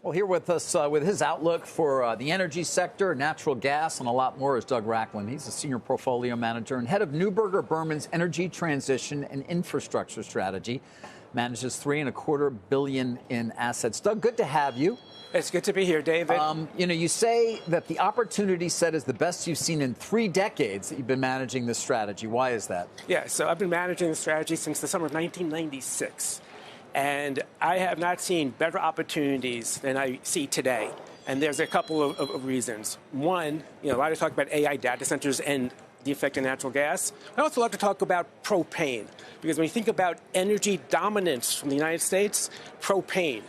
Well, here with us with his outlook for the energy sector, natural gas, and a lot more is Doug Rachlin. He's a senior portfolio manager and head of Neuberger Berman's energy transition and infrastructure strategy. Manages $3.25 billion in assets. Doug, good to have you. It's good to be here, David. You say that the opportunity set is the best you've seen in 3 decades that you've been managing this strategy. Why is that? Yeah, so I've been managing the strategy since the summer of 1996. And I have not seen better opportunities than I see today. And there's a couple of reasons. One, a lot of talk about AI data centers and the effect of natural gas. I also love to talk about propane, because when you think about energy dominance from the United States, propane,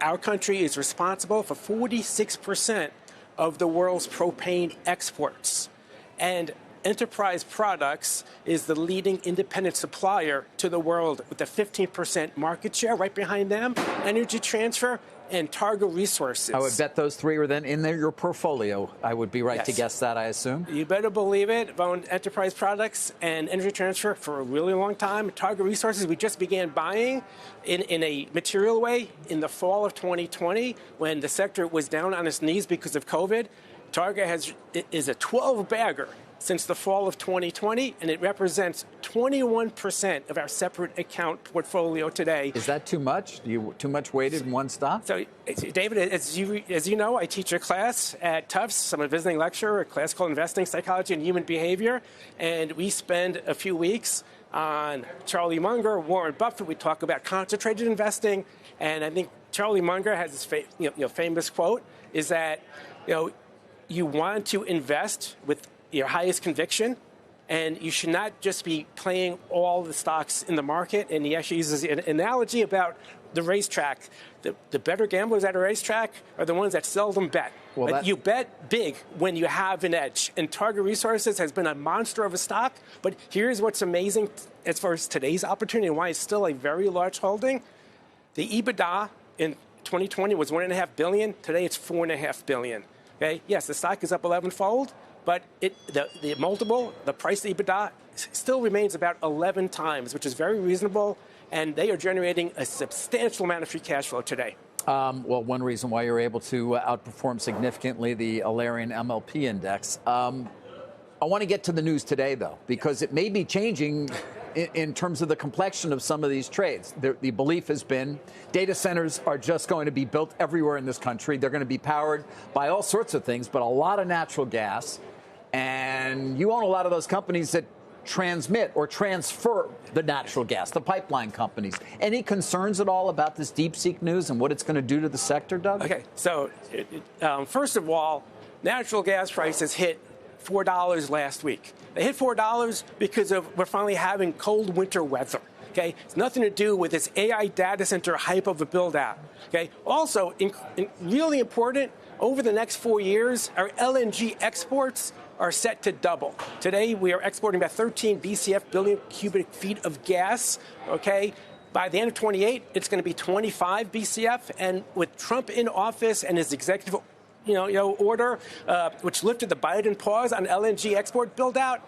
our country is responsible for 46% of the world's propane exports. And Enterprise Products is the leading independent supplier to the world with a 15% market share. Right behind them, Energy Transfer and Targa Resources. I would bet those 3 are then in your portfolio. I would be right to guess that, I assume. You better believe it. I've owned Enterprise Products and Energy Transfer for a really long time. Targa Resources, we just began buying in a material way in the fall of 2020 when the sector was down on its knees because of COVID. Targa is a 12-bagger since the fall of 2020, and it represents 21% of our separate account portfolio today. Is that too much? Too much weighted in one stock? So, David, as you know, I teach a class at Tufts. I'm a visiting lecturer, a class called Investing Psychology and Human Behavior, and we spend a few weeks on Charlie Munger, Warren Buffett. We talk about concentrated investing, and I think Charlie Munger has this famous quote, is that you want to invest with your highest conviction, and you should not just be playing all the stocks in the market. And he actually uses an analogy about the racetrack. The better gamblers at a racetrack are the ones that seldom bet. Well, you bet big when you have an edge. And Targa Resources has been a monster of a stock. But here's what's amazing as far as today's opportunity and why it's still a very large holding. The EBITDA in 2020 was $1.5 billion. Today it's $4.5 billion. Okay? Yes, the stock is up 11-fold. But the multiple, the price to EBITDA, still remains about 11 times, which is very reasonable, and they are generating a substantial amount of free cash flow today. Well, one reason why you're able to outperform significantly the Alarian MLP index. I want to get to the news today, though, because it may be changing in terms of the complexion of some of these trades. The belief has been data centers are just going to be built everywhere in this country. They're going to be powered by all sorts of things, but a lot of natural gas. And you own a lot of those companies that transmit or transfer the natural gas, the pipeline companies. Any concerns at all about this DeepSeek news and what it's going to do to the sector, Doug? Okay, so first of all, natural gas prices hit $4 last week. They hit $4 because we're finally having cold winter weather. Okay, it's nothing to do with this AI data center hype of a build out. Okay, also really important, over the next 4 years, our LNG exports are set to double. Today, we are exporting about 13 billion cubic feet of gas. Okay, by the end of 28, it's going to be 25 BCF, and with Trump in office and his executive order, which lifted the Biden pause on LNG export build-out,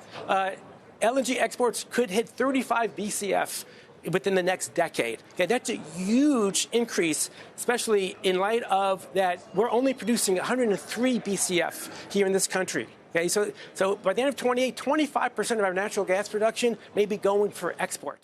LNG exports could hit 35 BCF within the next decade. Okay, that's a huge increase, especially in light of that we're only producing 103 BCF here in this country. Okay, so by the end of 28, 25% of our natural gas production may be going for exports.